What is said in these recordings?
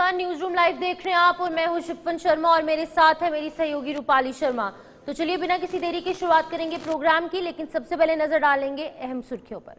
नमस्कार, news room live देख रहे हैं आप और मैं हूं शिफन शर्मा और मेरे साथ है मेरी सहयोगी रूपाली शर्मा। तो चलिए बिना किसी देरी के शुरुआत करेंगे प्रोग्राम की, लेकिन सबसे पहले नजर डालेंगे अहम सुर्खियों पर।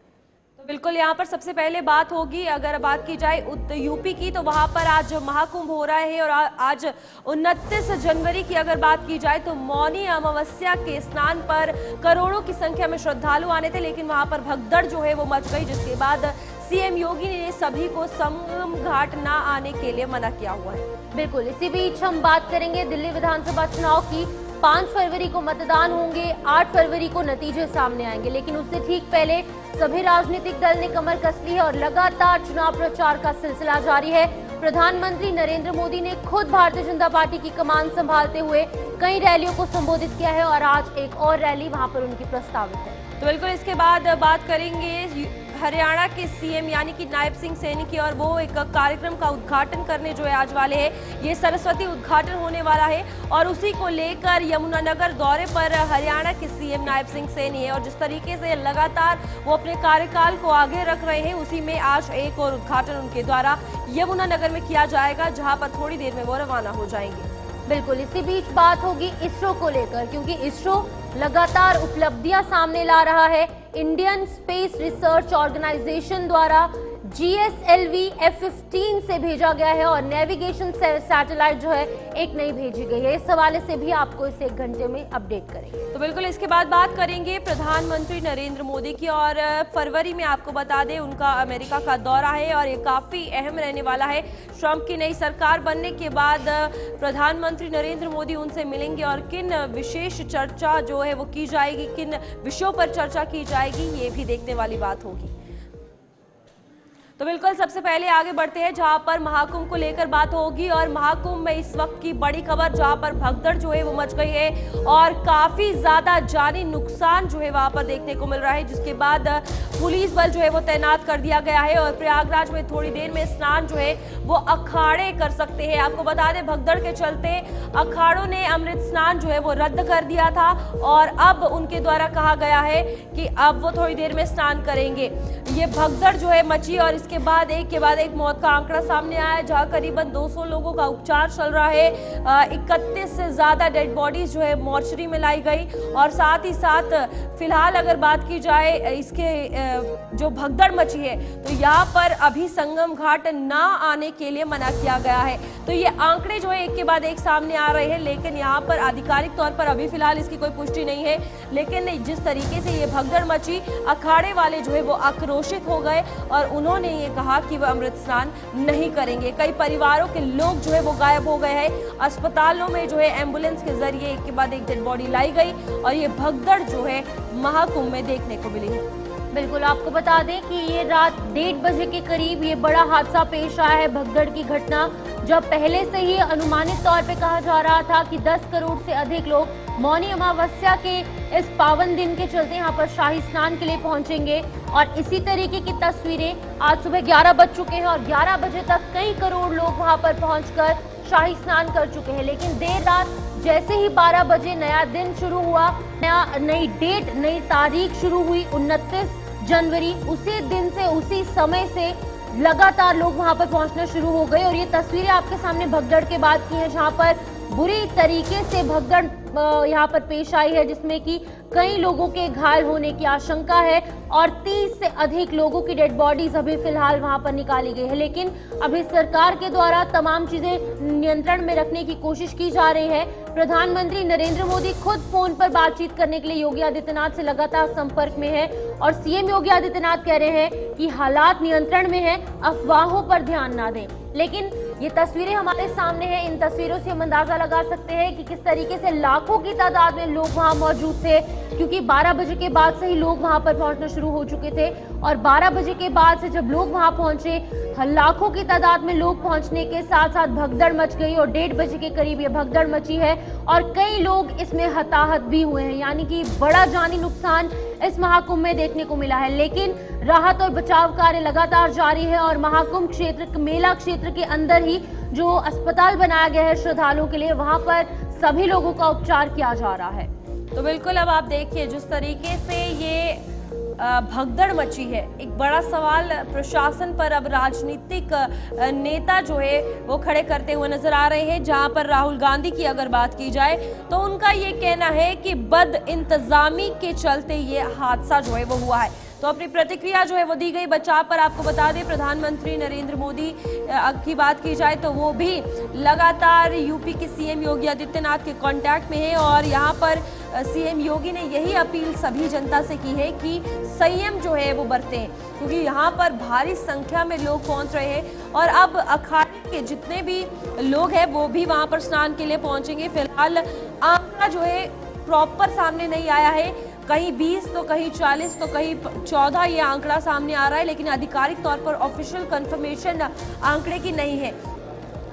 तो बिल्कुल यहाँ पर सबसे पहले बात होगी, अगर बात की जाए यूपी की, तो वहां पर आज महाकुंभ हो रहा है और आज 29 जनवरी की अगर बात की जाए तो मौनी अमावस्या के स्नान पर करोड़ों की संख्या में श्रद्धालु आने थे, लेकिन वहां पर भगदड़ जो है वो मच गई, जिसके बाद सीएम योगी ने सभी को संगम घाट ना आने के लिए मना किया हुआ है। बिल्कुल, इसी बीच हम बात करेंगे दिल्ली विधानसभा चुनाव की। 5 फरवरी को मतदान होंगे, 8 फरवरी को नतीजे सामने आएंगे, लेकिन उससे ठीक पहले सभी राजनीतिक दल ने कमर कस ली है और लगातार चुनाव प्रचार का सिलसिला जारी है। प्रधानमंत्री नरेंद्र मोदी ने खुद भारतीय जनता पार्टी की कमान संभालते हुए कई रैलियों को संबोधित किया है और आज एक और रैली वहां पर उनकी प्रस्तावित है। तो बिल्कुल इसके बाद बात करेंगे हरियाणा के सीएम यानी कि नायब सिंह सैनी की, और वो एक कार्यक्रम का उद्घाटन करने जो है आज वाले हैं। ये सरस्वती उद्घाटन होने वाला है और उसी को लेकर यमुनानगर दौरे पर हरियाणा के सीएम नायब सिंह सैनी है और जिस तरीके से लगातार वो अपने कार्यकाल को आगे रख रहे हैं, उसी में आज एक और उद्घाटन उनके द्वारा यमुनानगर में किया जाएगा, जहां पर थोड़ी देर में वो रवाना हो जाएंगे। बिल्कुल, इसी बीच बात होगी इसरो को लेकर, क्योंकि इसरो लगातार उपलब्धियां सामने ला रहा है। इंडियन स्पेस रिसर्च ऑर्गेनाइजेशन द्वारा GSLV F-15 से भेजा गया है और नेविगेशन सैटेलाइट जो है एक नई भेजी गई है। इस हवाले से भी आपको इस 1 घंटे में अपडेट करेंगे। तो बिल्कुल इसके बाद बात करेंगे प्रधानमंत्री नरेंद्र मोदी की, और फरवरी में आपको बता दें उनका अमेरिका का दौरा है और ये काफी अहम रहने वाला है। ट्रंप की नई सरकार बनने के बाद प्रधानमंत्री नरेंद्र मोदी उनसे मिलेंगे और किन विशेष चर्चा जो है वो की जाएगी, किन विषयों पर चर्चा की जाएगी, ये भी देखने वाली बात होगी। तो बिल्कुल सबसे पहले आगे बढ़ते हैं, जहां पर महाकुंभ को लेकर बात होगी और महाकुंभ में इस वक्त की बड़ी खबर, जहां पर भगदड़ जो है वो मच गई है और काफी ज्यादा जानी नुकसान जो है वहां पर देखने को मिल रहा है, जिसके बाद पुलिस बल जो है वो तैनात कर दिया गया है और प्रयागराज में थोड़ी देर में स्नान जो है वो अखाड़े कर सकते हैं। आपको बता दें भगदड़ के चलते अखाड़ों ने अमृत स्नान जो है वो रद्द कर दिया था और अब उनके द्वारा कहा गया है कि अब वो थोड़ी देर में स्नान करेंगे। ये भगदड़ जो है मची और इसके बाद एक मौत का आंकड़ा सामने आया, जहां करीबन 200 लोगों का उपचार चल रहा है। 31 से ज्यादा डेड बॉडीज जो है मोर्चरी में लाई गई और साथ ही साथ फिलहाल अगर बात की जाए इसके जो भगदड़ मची है, तो यहाँ पर अभी संगम घाट ना आने के लिए मना किया गया है। तो ये आंकड़े जो है एक के बाद एक सामने आ रहे हैं, लेकिन यहाँ पर आधिकारिक तौर पर अभी फिलहाल इसकी कोई पुष्टि नहीं है। लेकिन जिस तरीके से ये भगदड़ मची, अखाड़े वाले जो है वो आक्रोशित हो गए और उन्होंने ये कहा कि वह अमृत स्नान नहीं करेंगे। कई परिवारों के लोग जो है वो गायब हो गए हैं। अस्पतालों में जो है एम्बुलेंस के जरिए एक के बाद एक डेड बॉडी लाई गई और ये भगदड़ जो है महाकुंभ में देखने को मिली है। बिल्कुल, आपको बता दें कि ये रात 1:30 बजे के करीब ये बड़ा हादसा पेश आया है, भगदड़ की घटना, जब पहले से ही अनुमानित तौर पे कहा जा रहा था कि 10 करोड़ से अधिक लोग मौनी अमावस्या के इस पावन दिन के चलते यहाँ पर शाही स्नान के लिए पहुंचेंगे। और इसी तरीके की तस्वीरें आज सुबह 11 बज चुके हैं और 11 बजे तक कई करोड़ लोग वहां पर पहुंचकर शाही स्नान कर चुके हैं। लेकिन देर रात जैसे ही 12 बजे नया दिन शुरू हुआ, नई डेट, नई तारीख शुरू हुई 29 जनवरी, उसी दिन से उसी समय से लगातार लोग वहां पर पहुंचना शुरू हो गए। और ये तस्वीरें आपके सामने भगदड़ के बाद की हैं, जहां पर बुरी तरीके से भगदड़ यहाँ पर पेश आई है, जिसमें कि कई लोगों के घायल होने की आशंका है और 30 से अधिक लोगों की डेड बॉडीज अभी फिलहाल वहां पर निकाली गई है। लेकिन अभी सरकार के द्वारा तमाम चीजें नियंत्रण में रखने की कोशिश की जा रही है। प्रधानमंत्री नरेंद्र मोदी खुद फोन पर बातचीत करने के लिए योगी आदित्यनाथ से लगातार संपर्क में है और सीएम योगी आदित्यनाथ कह रहे हैं कि हालात नियंत्रण में है, अफवाहों पर ध्यान ना दें। लेकिन ये तस्वीरें हमारे सामने हैं, इन तस्वीरों से हम अंदाजा लगा सकते हैं कि किस तरीके से लाखों की तादाद में लोग वहां मौजूद थे, क्योंकि 12 बजे के बाद से ही लोग वहां पर पहुंचना शुरू हो चुके थे और 12 बजे के बाद से जब लोग वहां पहुंचे, लाखों की तादाद में लोग पहुंचने के साथ साथ भगदड़ मच गई और 1:30 बजे के करीब ये भगदड़ मची है और कई लोग इसमें हताहत भी हुए हैं, यानी कि बड़ा जानी नुकसान इस महाकुंभ में देखने को मिला है। लेकिन राहत और बचाव कार्य लगातार जारी है और महाकुंभ क्षेत्र, मेला क्षेत्र के अंदर ही जो अस्पताल बनाया गया है श्रद्धालुओं के लिए, वहां पर सभी लोगों का उपचार किया जा रहा है। तो बिल्कुल अब आप देखिए जिस तरीके से ये भगदड़ मची है। एक बड़ा सवाल प्रशासन पर अब राजनीतिक नेता जो है वो खड़े करते हुए नजर आ रहे हैं। जहां पर राहुल गांधी की अगर बात की जाए तो उनका ये कहना है कि बद इंतजामी के चलते ये हादसा जो है वो हुआ है। तो अपनी प्रतिक्रिया जो है वो दी गई बचाव पर। आपको बता दें प्रधानमंत्री नरेंद्र मोदी की बात की जाए तो वो भी लगातार यूपी के सीएम योगी आदित्यनाथ के कांटेक्ट में है और यहाँ पर सीएम योगी ने यही अपील सभी जनता से की है कि संयम जो है वो बरतें, क्योंकि यहाँ पर भारी संख्या में लोग पहुंच रहे हैं और अब अखाड़े के जितने भी लोग हैं वो भी वहां पर स्नान के लिए पहुंचेंगे। फिलहाल आंकड़ा जो है प्रॉपर सामने नहीं आया है, कहीं 20 तो कहीं 40 तो कहीं 14 ये आंकड़ा सामने आ रहा है, लेकिन आधिकारिक तौर पर ऑफिशियल कंफर्मेशन आंकड़े की नहीं है।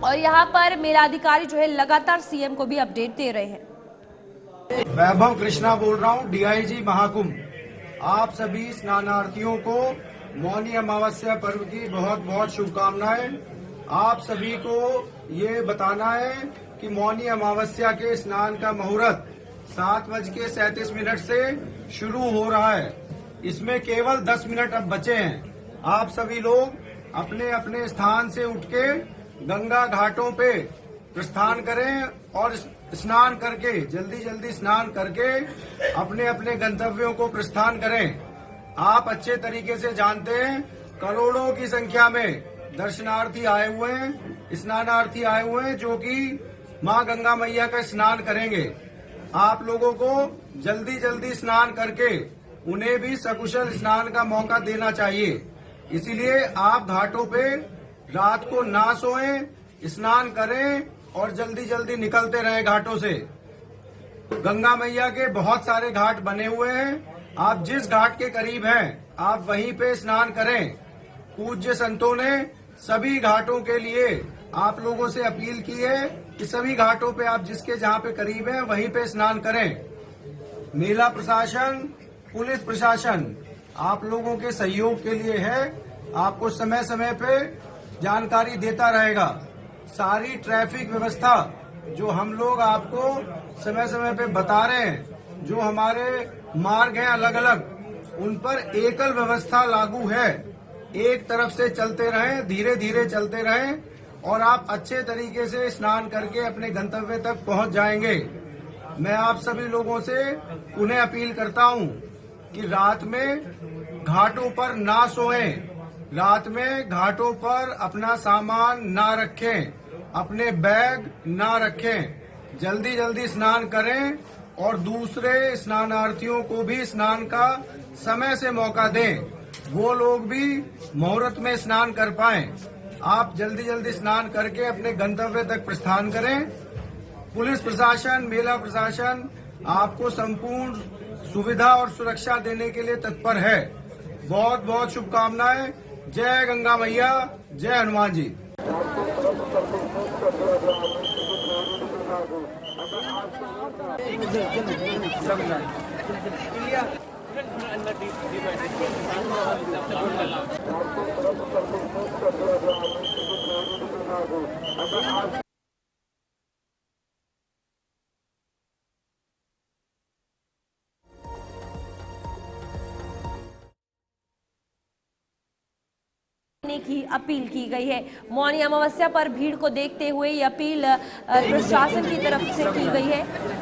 और यहाँ पर मेरा अधिकारी जो है लगातार सीएम को भी अपडेट दे रहे हैं। वैभव कृष्णा बोल रहा हूँ, डीआईजी महाकुंभ। आप सभी स्नानार्थियों को मौनी अमावस्या पर्व की बहुत बहुत शुभकामनाएं। आप सभी को ये बताना है कि मौनी अमावस्या के स्नान का मुहूर्त 7:37 से शुरू हो रहा है। इसमें केवल 10 मिनट अब बचे हैं। आप सभी लोग अपने अपने स्थान से उठ के गंगा घाटों पे प्रस्थान करें और स्नान करके जल्दी स्नान करके अपने अपने गंतव्यों को प्रस्थान करें। आप अच्छे तरीके से जानते हैं करोड़ों की संख्या में दर्शनार्थी आए हुए हैं, स्नानार्थी आए हुए हैं जो कि मां गंगा मैया का स्नान करेंगे। आप लोगों को जल्दी स्नान करके उन्हें भी सकुशल स्नान का मौका देना चाहिए। इसीलिए आप घाटों पे रात को ना सोएं, स्नान करें और जल्दी निकलते रहें घाटों से। गंगा मैया के बहुत सारे घाट बने हुए हैं। आप जिस घाट के करीब हैं आप वहीं पे स्नान करें। पूज्य संतों ने सभी घाटों के लिए आप लोगों से अपील की है कि सभी घाटों पे आप जिसके जहाँ पे करीब हैं वहीं पे स्नान करें। मेला प्रशासन, पुलिस प्रशासन आप लोगों के सहयोग के लिए है, आपको समय समय पे जानकारी देता रहेगा। सारी ट्रैफिक व्यवस्था जो हम लोग आपको समय समय पे बता रहे हैं, जो हमारे मार्ग हैं अलग अलग, उन पर एकल व्यवस्था लागू है। एक तरफ से चलते रहें, धीरे चलते रहें और आप अच्छे तरीके से स्नान करके अपने गंतव्य तक पहुंच जाएंगे। मैं आप सभी लोगों से उन्हें अपील करता हूं कि रात में घाटों पर ना सोएं, रात में घाटों पर अपना सामान ना रखें, अपने बैग ना रखें। जल्दी स्नान करें और दूसरे स्नानार्थियों को भी स्नान का समय से मौका दें, वो लोग भी मुहूर्त में स्नान कर पाएं। आप जल्दी स्नान करके अपने गंतव्य तक प्रस्थान करें। पुलिस प्रशासन, मेला प्रशासन आपको संपूर्ण सुविधा और सुरक्षा देने के लिए तत्पर है। बहुत बहुत शुभकामनाएं। जय गंगा मैया, जय हनुमान जी। की अपील की गई है। मौनी अमावस्या पर भीड़ को देखते हुए ये अपील प्रशासन की तरफ से की गई है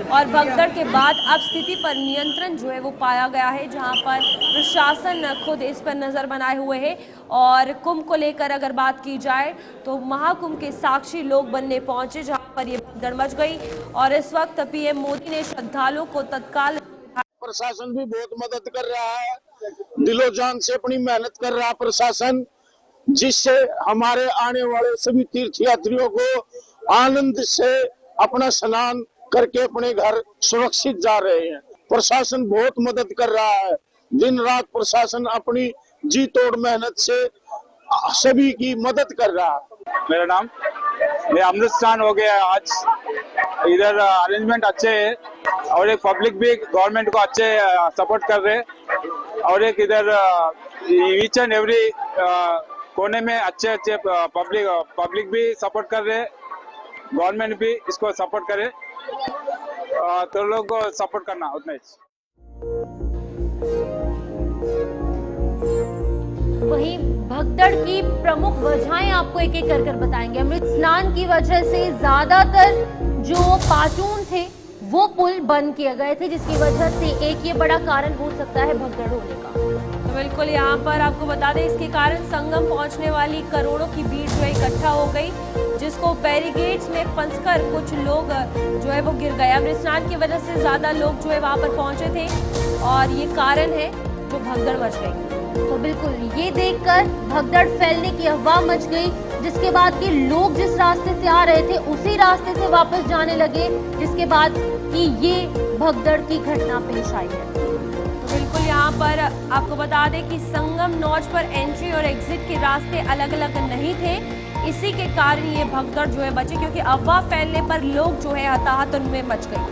और भगदड़ के बाद अब स्थिति पर नियंत्रण जो है वो पाया गया है, जहां पर प्रशासन खुद इस पर नजर बनाए हुए है। और कुंभ को लेकर अगर बात की जाए तो महाकुंभ के साक्षी लोग बनने पहुंचे, जहां पर ये भगदड़ मच गई और इस वक्त पीएम मोदी ने श्रद्धालुओं को तत्काल। प्रशासन भी बहुत मदद कर रहा है, दिलो जान से अपनी मेहनत कर रहा है प्रशासन, जिससे हमारे आने वाले सभी तीर्थयात्रियों को आनंद से अपना स्नान करके अपने घर सुरक्षित जा रहे हैं। प्रशासन बहुत मदद कर रहा है, दिन रात प्रशासन अपनी जी तोड़ मेहनत से सभी की मदद कर रहा है। मेरा नाम, मेरा अमृत स्नान हो गया आज। इधर अरेंजमेंट अच्छे है और एक पब्लिक भी गवर्नमेंट को अच्छे सपोर्ट कर रहे हैं और एक इधर ईच एंड एवरी कोने में अच्छे पब्लिक भी सपोर्ट कर रहे हैं, गवर्नमेंट भी इसको सपोर्ट करे, तो लोग को सपोर्ट करना उतना ही। वहीं भगदड़ की प्रमुख वजहें आपको एक एक कर बताएंगे। अमृत स्नान की वजह से ज्यादातर जो पाटून थे वो पुल बंद किए गए थे, जिसकी वजह से एक ये बड़ा कारण हो सकता है भगदड़ होने का। तो बिल्कुल यहाँ पर आपको बता दें, इसके कारण संगम पहुंचने वाली करोड़ों की भीड़ जो है इकट्ठा हो गई, जिसको बैरिकेड्स में फंसकर कुछ लोग जो है वो गिर गए। अमृत स्नान की वजह से ज्यादा लोग जो है वहां पर पहुंचे थे और ये कारण है जो भगदड़ मच गई। तो बिल्कुल ये देखकर भगदड़ फैलने की अफवाह मच गई, जिसके बाद कि लोग जिस रास्ते से आ रहे थे उसी रास्ते से वापस जाने लगे, जिसके बाद कि ये भगदड़ की घटना पेश आई है। तो बिल्कुल यहाँ पर आपको बता दें कि संगम नॉच पर एंट्री और एग्जिट के रास्ते अलग अलग नहीं थे, इसी के कारण ये भगदड़ जो है बची, क्योंकि अफवाह फैलने पर लोग जो है हताहत उनमें मच गई।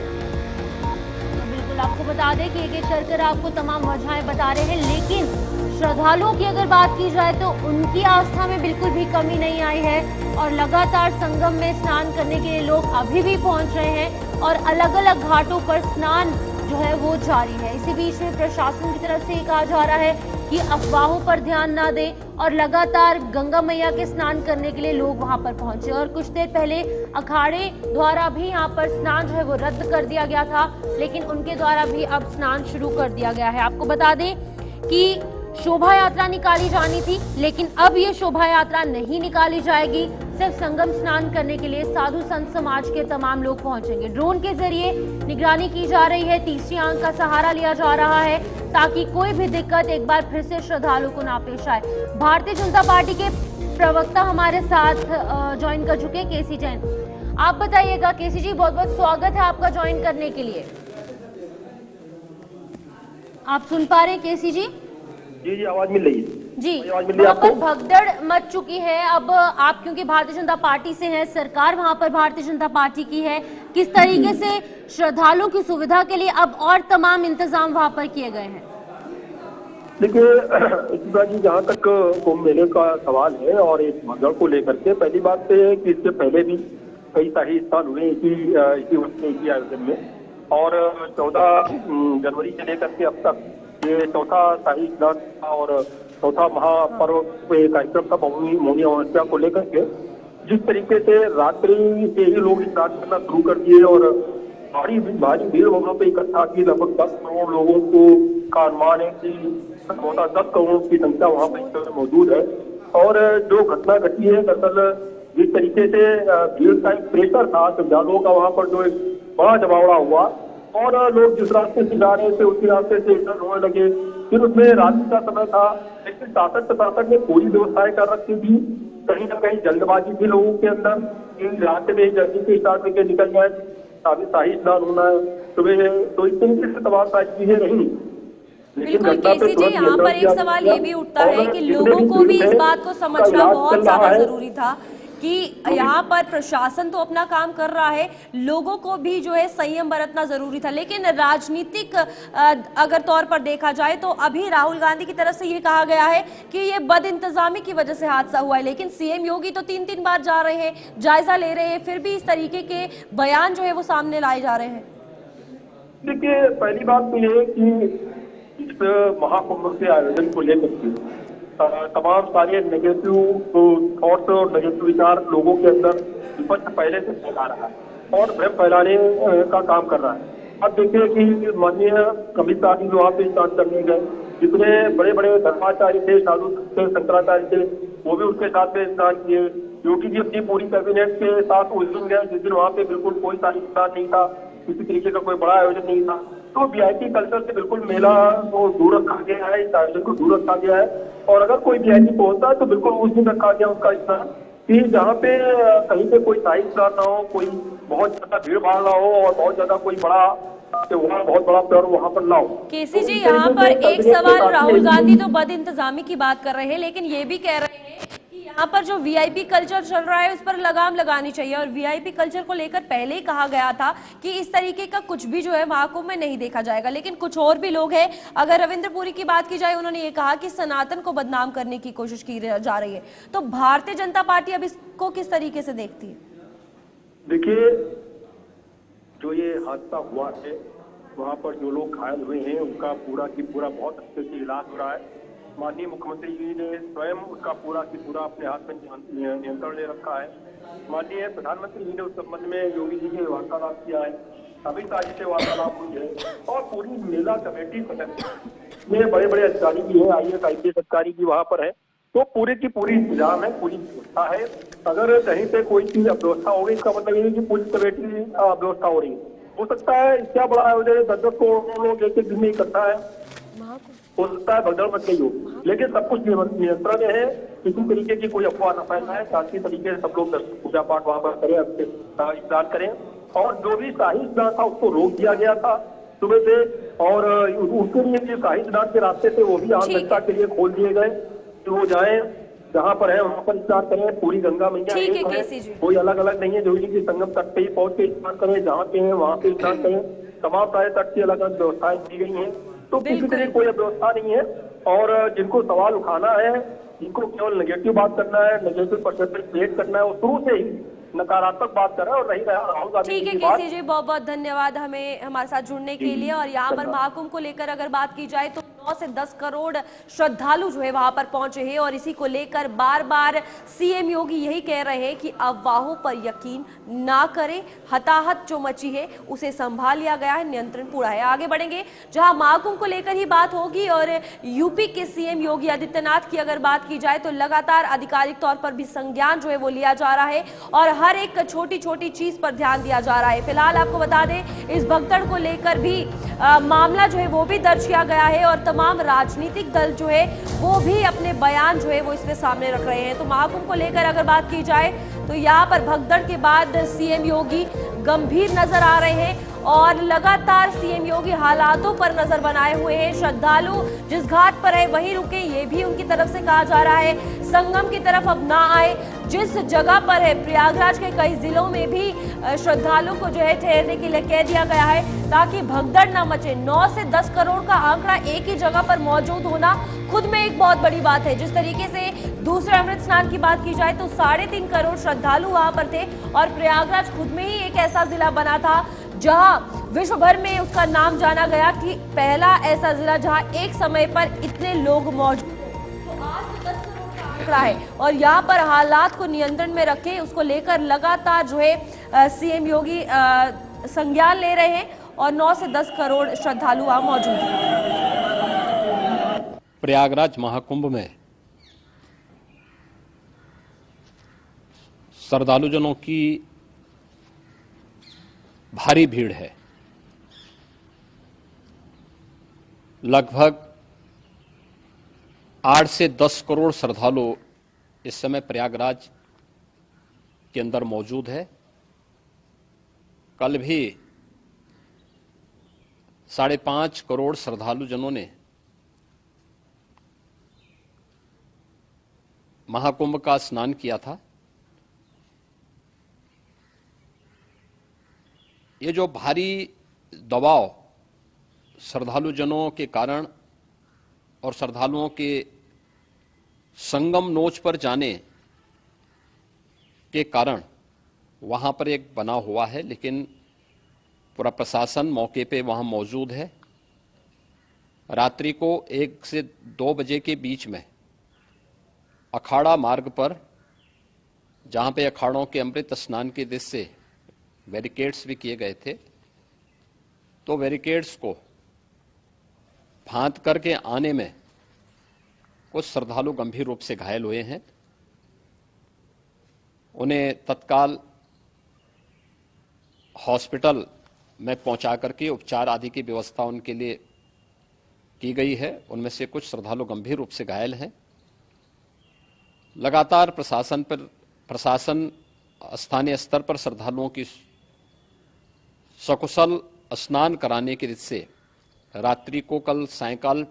बिल्कुल आपको बता दें कि एक एक कर आपको तमाम वजहें बता रहे हैं, लेकिन श्रद्धालुओं की अगर बात की जाए तो उनकी आस्था में बिल्कुल भी कमी नहीं आई है और लगातार संगम में स्नान करने के लिए लोग अभी भी पहुंच रहे हैं और अलग अलग घाटों पर स्नान जो है वो जारी है। इसी बीच में प्रशासन की तरफ से ये कहा जा रहा है कि अफवाहों पर ध्यान ना दें और लगातार गंगा मैया के स्नान करने के लिए लोग वहां पर पहुंचे। और कुछ देर पहले अखाड़े द्वारा भी यहाँ पर स्नान जो है वो रद्द कर दिया गया था, लेकिन उनके द्वारा भी अब स्नान शुरू कर दिया गया है। आपको बता दें कि शोभा यात्रा निकाली जानी थी, लेकिन अब ये शोभा यात्रा नहीं निकाली जाएगी। सिर्फ संगम स्नान करने के लिए साधु संत समाज के तमाम लोग पहुंचेंगे। ड्रोन के जरिए निगरानी की जा रही है, तीसरी आंख का सहारा लिया जा रहा है ताकि कोई भी दिक्कत एक बार फिर से श्रद्धालुओं को ना पेश आए। भारतीय जनता पार्टी के प्रवक्ता हमारे साथ ज्वाइन कर चुके हैं, केसी जैन। आप बताइएगा। केसी जी, बहुत बहुत स्वागत है आपका ज्वाइन करने के लिए। आप सुन पा रहे हैं केसी जी? जी आवाज मिल रही है जी। आवाज मिल रही है वहाँ पर आपको? भगदड़ मच चुकी है। अब आप क्योंकि भारतीय जनता पार्टी से हैं, सरकार वहाँ पर भारतीय जनता पार्टी की है, किस तरीके से श्रद्धालुओं की सुविधा के लिए अब और तमाम इंतजाम वहाँ पर किए गए हैं? देखिए इकबाल जी, जहाँ तक कुंभ मेले का सवाल है और इस भगदड़ को लेकर के, पहली बात तो है कि इससे पहले भी कई शाही स्थान हुए इसी आयोजन में और 14 जनवरी से लेकर के अब तक ये चौथा शाही स्नान था और चौथा महापर्व कार्यक्रम था मौनी अमावस्या को लेकर के। जिस तरीके से रात्रि से ही लोग स्नान करना शुरू कर दिए और भारी भीड़ वहां पे इकट्ठा की, लगभग 10 करोड़ लोगों को का अनुमान है कि 10 करोड़ की संख्या वहां पर मौजूद है। और जो घटना घटी है, दरअसल जिस तरीके से भीड़ का एक प्रेशर था श्रद्धालुओं का, वहां पर जो एक बड़ा जमावड़ा हुआ और लोग जिस रास्ते से जा रहे थे उसी रास्ते से इधर होने लगे। फिर उसमें रात्रि का समय था, लेकिन शासक प्रशासन ने पूरी व्यवस्थाएं कर रखी थी। कहीं ना कहीं जल्दबाजी थी लोगों के अंदर कि रास्ते में जल्दी से स्टार्ट करके निकल जाए, शाही स्नान होना है सुबह, तो इस तरीके से तमाम सारी चीजें रही। बिल्कुल केसी जी, यहाँ पर एक सवाल ये भी उठता है कि लोगों को भी इस बात को समझना बहुत ज्यादा जरूरी था कि यहाँ पर प्रशासन तो अपना काम कर रहा है, लोगों को भी जो है संयम बरतना जरूरी था। लेकिन राजनीतिक अगर तौर पर देखा जाए तो अभी राहुल गांधी की तरफ से ये कहा गया है कि ये बद इंतजामी की वजह से हादसा हुआ है, लेकिन सीएम योगी तो 3-3 बार जा रहे हैं, जायजा ले रहे हैं, फिर भी इस तरीके के बयान जो है वो सामने लाए जा रहे हैं। देखिए पहली बात तो ये है कि इस महाकुंभ के आयोजन को लेकर तमाम सारे नेगेटिव थॉट्स और नेगेटिव विचार लोगों के अंदर विपक्ष पहले से फैला रहा है और भ्रम फैलाने का काम कर रहा है। अब देखिए कि माननीय अमित शाह जी वहाँ पे स्नान करने गए, जितने बड़े बड़े धर्माचार्य थे, साधु शंकराचार्य थे, वो भी उसके साथ में स्नान किए। योगी जी अपनी पूरी कैबिनेट के साथ उस दिन गए जिस दिन वहाँ पे बिल्कुल कोई शाही स्नान नहीं था, किसी तरीके का कोई बड़ा आयोजन नहीं था। तो वीआईपी कल्चर से बिल्कुल मेला को दूर रखा गया है, इस आयोजन को दूर रखा गया है। और अगर कोई वीआईपी पहुंचता है तो बिल्कुल उस दिन रखा गया उसका स्नान कि जहाँ पे कहीं पे कोई शाही स्नान ना हो, कोई बहुत ज्यादा भीड़ भाड़ ना हो और बहुत ज्यादा कोई बड़ा त्योहार, बहुत बड़ा पर्व वहाँ पर ना हो। केसी जी, यहाँ पर एक सवाल, राहुल गांधी तो बद इंतजामी की बात कर रहे हैं, लेकिन ये भी कह रहे हैं कि यहाँ पर जो वीआईपी कल्चर चल रहा है उस पर लगाम लगानी चाहिए और वीआईपी कल्चर को लेकर पहले ही कहा गया था कि इस तरीके का कुछ भी जो है महाकुंभ में नहीं देखा जाएगा। लेकिन कुछ और भी लोग हैं, अगर रविंद्र पुरी की बात की जाए, उन्होंने ये कहा कि सनातन को बदनाम करने की कोशिश की जा रही है। तो भारतीय जनता पार्टी अब इसको किस तरीके से देखती है? देखिए जो ये हादसा हुआ है, वहाँ पर जो लोग घायल हुए हैं उनका पूरा की पूरा बहुत अच्छे से इलाज हो रहा है माननीय मुख्यमंत्री जी ने स्वयं उसका पूरा की पूरा अपने हाथ में नियंत्रण ले रखा है। माननीय प्रधानमंत्री जी ने उस संबंध में योगी जी के वार्तालाप किया है, अमित शाह जी से वार्तालाप हुई है और पूरी मेला कमेटी सदस्य में बड़े बड़े अधिकारी भी है, IAS IPS अधिकारी भी वहां पर है। तो पूरी की पूरी इंतजाम है, पूरी व्यवस्था है। अगर कहीं पे कोई चीज अव्यवस्था हो गई, इसका मतलब ये है कि पुलिस कमेटी अव्यवस्था हो रही है। हो सकता है क्या बड़ा आयोजन 10-10 करोड़ लोग एक दिन में इकट्ठा है, हो सकता है भगदड़ मच गई हो, लेकिन सब कुछ नियंत्रण में है। किसी तरीके की कोई अफवाह न फैलाए, शांति तरीके से सब लोग पूजा पाठ वहां पर करें, स्नान करें। और जो भी शाही स्नान था उसको रोक दिया गया था सुबह से, और उसके लिए जो शाही स्नान के रास्ते थे वो भी आम जनता के लिए खोल दिए गए कि वो जाए जहाँ पर है वहां पर स्नान करें। पूरी गंगा मैया एक है, कोई अलग अलग नहीं है। जो भी संगम तट पे ही पहुंच के स्नान करें, जहाँ पे है वहां पे स्नान करें। तमाम सारे तट की अलग अलग व्यवस्थाएं की गई हैं, तो किसी तरह कोई व्यवस्था नहीं है। और जिनको सवाल उठाना है, जिनको केवल नेगेटिव बात करना है, नेगेटिव परसेप्शन क्रिएट करना है, वो शुरू से ही नकारात्मक बात कर रहा है और नहीं रहा राहुल गांधी। ठीक है केसी जी, बहुत बहुत धन्यवाद हमारे साथ जुड़ने के लिए। और यहाँ पर महाकुंभ को लेकर अगर बात की जाए तो 9 से 10 करोड़ श्रद्धालु जो है वहां पर पहुंचे हैं और इसी को लेकर बार बार सीएम योगी यही कह रहे हैं कि अफवाहों पर यकीन ना करें। हताहत जो मची है उसे संभाल लिया गया है, नियंत्रण पूरा है। आगे बढ़ेंगे जहां महाकुंभ को लेकर ही बात होगी। और यूपी के सीएम योगी आदित्यनाथ की अगर बात की जाए तो लगातार आधिकारिक तौर पर भी संज्ञान जो है वो लिया जा रहा है और हर एक छोटी छोटी चीज पर ध्यान दिया जा रहा है। फिलहाल आपको बता दें इस भगदड़ को लेकर भी मामला जो है वो भी दर्ज किया गया है और तमाम राजनीतिक दल जो है वो भी अपने बयान जो है वो इसमें सामने रख रहे हैं। तो महाकुंभ को लेकर अगर बात की जाए तो यहाँ पर भगदड़ के बाद सीएम योगी गंभीर नजर आ रहे हैं और लगातार सीएम योगी हालातों पर नजर बनाए हुए हैं। श्रद्धालु जिस घाट पर है वहीं रुके, ये भी उनकी तरफ से कहा जा रहा है। संगम की तरफ अब ना आए। जिस जगह पर है प्रयागराज के कई जिलों में भी श्रद्धालु को जो है ठहरने के लिए कह दिया गया है ताकि भगदड़ ना मचे। 9 से 10 करोड़ का आंकड़ा एक ही जगह पर मौजूद होना खुद में एक बहुत बड़ी बात है। जिस तरीके से दूसरे अमृत स्नान की बात की जाए तो 3.5 करोड़ श्रद्धालु वहां पर थे और प्रयागराज खुद में ही एक ऐसा जिला बना था जहां विश्व भर में उसका नाम जाना गया कि पहला ऐसा जिला जहां एक समय पर इतने लोग मौजूद। तो आज 10 करोड़ का आंकड़ा है और यहाँ पर हालात को नियंत्रण में रखे उसको लेकर लगातार जो है सीएम योगी संज्ञान ले रहे हैं और 9 से 10 करोड़ श्रद्धालु वहां मौजूद हैं। प्रयागराज महाकुंभ में श्रद्धालुजनों की भारी भीड़ है। लगभग 8 से 10 करोड़ श्रद्धालु इस समय प्रयागराज के अंदर मौजूद है। कल भी 5.5 करोड़ श्रद्धालुजनों ने महाकुंभ का स्नान किया था। ये जो भारी दबाव श्रद्धालुजनों के कारण और श्रद्धालुओं के संगम नोच पर जाने के कारण वहां पर एक बना हुआ है, लेकिन पूरा प्रशासन मौके पे वहां मौजूद है। रात्रि को 1 से 2 बजे के बीच में अखाड़ा मार्ग पर, जहां पे अखाड़ों के अमृत स्नान के दृश्य से बैरिकेड्स भी किए गए थे, तो बैरिकेड्स को फांद करके आने में कुछ श्रद्धालु गंभीर रूप से घायल हुए हैं। उन्हें तत्काल हॉस्पिटल में पहुंचा करके उपचार आदि की व्यवस्था उनके लिए की गई है। उनमें से कुछ श्रद्धालु गंभीर रूप से घायल हैं। लगातार प्रशासन स्थानीय स्तर पर श्रद्धालुओं की सकुशल स्नान कराने के दृष्टि से रात्रि को कल सायंकाल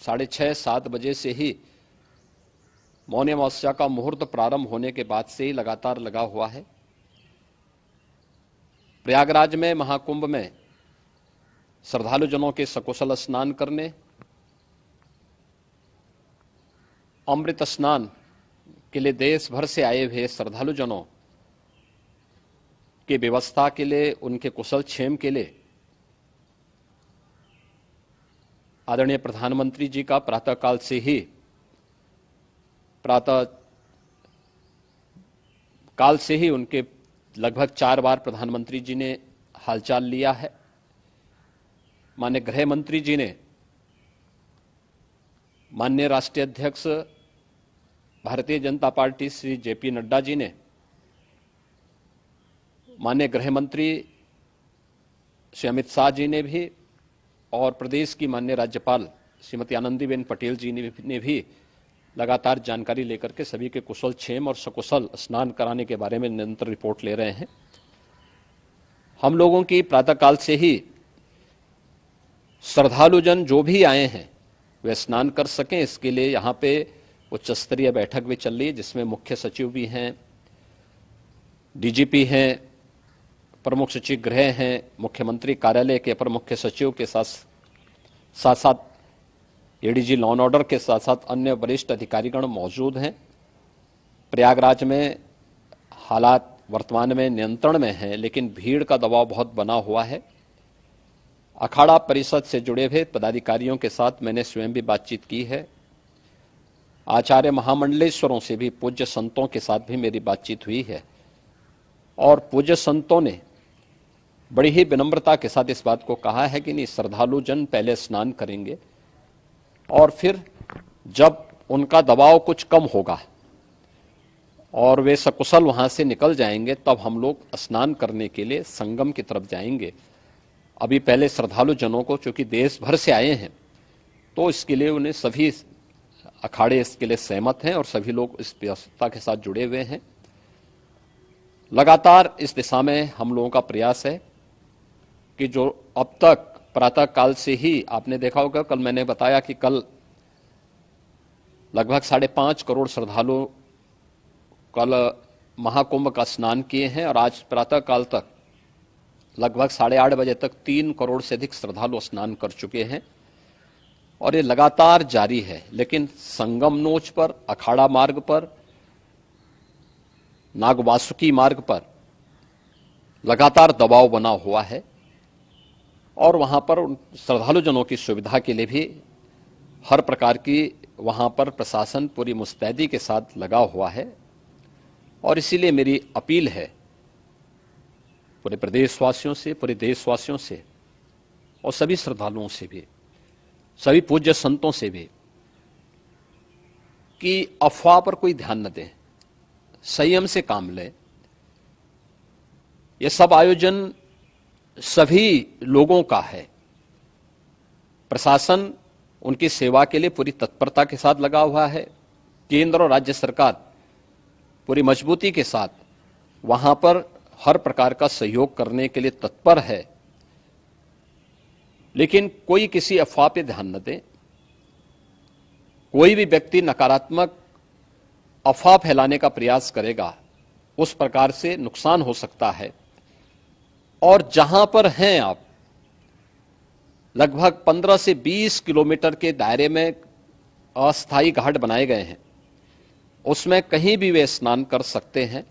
6:30-7 बजे से ही मौनी अमावस्या का मुहूर्त प्रारंभ होने के बाद से ही लगातार लगा हुआ है। प्रयागराज में महाकुंभ में श्रद्धालुजनों के सकुशल स्नान करने, अमृत स्नान के लिए देश भर से आए हुए श्रद्धालुजनों की व्यवस्था के लिए, उनके कुशल क्षेम के लिए आदरणीय प्रधानमंत्री जी का प्रातःकाल से ही उनके लगभग 4 बार प्रधानमंत्री जी ने हालचाल लिया है। माननीय गृह मंत्री जी ने, माननीय राष्ट्रीय अध्यक्ष भारतीय जनता पार्टी श्री जेपी नड्डा जी ने, माननीय गृह मंत्री श्री अमित शाह जी ने भी, और प्रदेश की माननीय राज्यपाल श्रीमती आनंदीबेन पटेल जी ने भी लगातार जानकारी लेकर के सभी के कुशल क्षेम और सकुशल स्नान कराने के बारे में निरंतर रिपोर्ट ले रहे हैं। हम लोगों की प्रातःकाल से ही श्रद्धालुजन जो भी आए हैं वे स्नान कर सकें, इसके लिए यहाँ पे उच्च स्तरीय बैठक भी चल रही है, जिसमें मुख्य सचिव भी हैं, डीजीपी हैं, प्रमुख सचिव गृह हैं, मुख्यमंत्री कार्यालय के अपर मुख्य सचिव के साथ एडीजी लॉ एंड ऑर्डर के साथ साथ अन्य वरिष्ठ अधिकारीगण मौजूद हैं। प्रयागराज में हालात वर्तमान में नियंत्रण में हैं, लेकिन भीड़ का दबाव बहुत बना हुआ है। अखाड़ा परिषद से जुड़े हुए पदाधिकारियों के साथ मैंने स्वयं भी बातचीत की है। आचार्य महामंडलेश्वरों से भी, पूज्य संतों के साथ भी मेरी बातचीत हुई है, और पूज्य संतों ने बड़ी ही विनम्रता के साथ इस बात को कहा है कि नहीं, श्रद्धालु जन पहले स्नान करेंगे और फिर जब उनका दबाव कुछ कम होगा और वे सकुशल वहां से निकल जाएंगे, तब हम लोग स्नान करने के लिए संगम की तरफ जाएंगे। अभी पहले श्रद्धालु जनों को, चूंकि देश भर से आए हैं, तो इसके लिए उन्हें सभी अखाड़े इसके लिए सहमत हैं और सभी लोग इस व्यवस्था के साथ जुड़े हुए हैं। लगातार इस दिशा में हम लोगों का प्रयास है कि जो अब तक प्रातः काल से ही आपने देखा होगा, कल मैंने बताया कि कल लगभग 5.5 करोड़ श्रद्धालु कल महाकुंभ का स्नान किए हैं, और आज प्रातः काल तक लगभग 8:30 बजे तक 3 करोड़ से अधिक श्रद्धालु स्नान कर चुके हैं, और ये लगातार जारी है। लेकिन संगम नोच पर, अखाड़ा मार्ग पर, नागवासुकी मार्ग पर लगातार दबाव बना हुआ है, और वहां पर श्रद्धालु जनों की सुविधा के लिए भी हर प्रकार की वहां पर प्रशासन पूरी मुस्तैदी के साथ लगा हुआ है। और इसीलिए मेरी अपील है पूरे प्रदेशवासियों से, पूरे देशवासियों से, और सभी श्रद्धालुओं से भी, सभी पूज्य संतों से भी, कि अफवाह पर कोई ध्यान न दें, संयम से काम लें। यह सब आयोजन सभी लोगों का है। प्रशासन उनकी सेवा के लिए पूरी तत्परता के साथ लगा हुआ है। केंद्र और राज्य सरकार पूरी मजबूती के साथ वहां पर हर प्रकार का सहयोग करने के लिए तत्पर है। लेकिन कोई किसी अफवाह पे ध्यान न दे। कोई भी व्यक्ति नकारात्मक अफवाह फैलाने का प्रयास करेगा, उस प्रकार से नुकसान हो सकता है। और जहां पर हैं आप, लगभग 15 से 20 किलोमीटर के दायरे में अस्थायी घाट बनाए गए हैं, उसमें कहीं भी वे स्नान कर सकते हैं।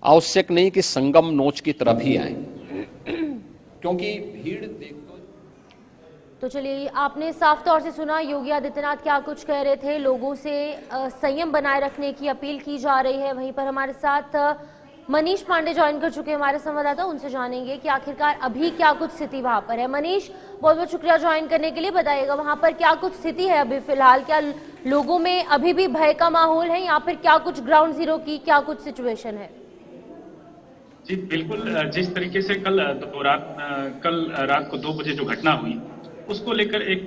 आवश्यक नहीं कि संगम नोच की तरफ ही आए, क्योंकि भीड़ देखकर। तो चलिए, आपने साफ तौर से सुना योगी आदित्यनाथ क्या कुछ कह रहे थे। लोगों से संयम बनाए रखने की अपील की जा रही है। वहीं पर हमारे साथ मनीष पांडे ज्वाइन कर चुके हैं, हमारे संवाददाता, उनसे जानेंगे कि आखिरकार अभी क्या कुछ स्थिति वहां पर है। मनीष, बहुत बहुत शुक्रिया ज्वाइन करने के लिए। बताइएगा वहां पर क्या कुछ स्थिति है अभी फिलहाल, क्या लोगों में अभी भी भय का माहौल है, या फिर क्या कुछ ग्राउंड जीरो की क्या कुछ सिचुएशन है? जी बिल्कुल, जिस तरीके से कल रात को 2 बजे जो घटना हुई, उसको लेकर एक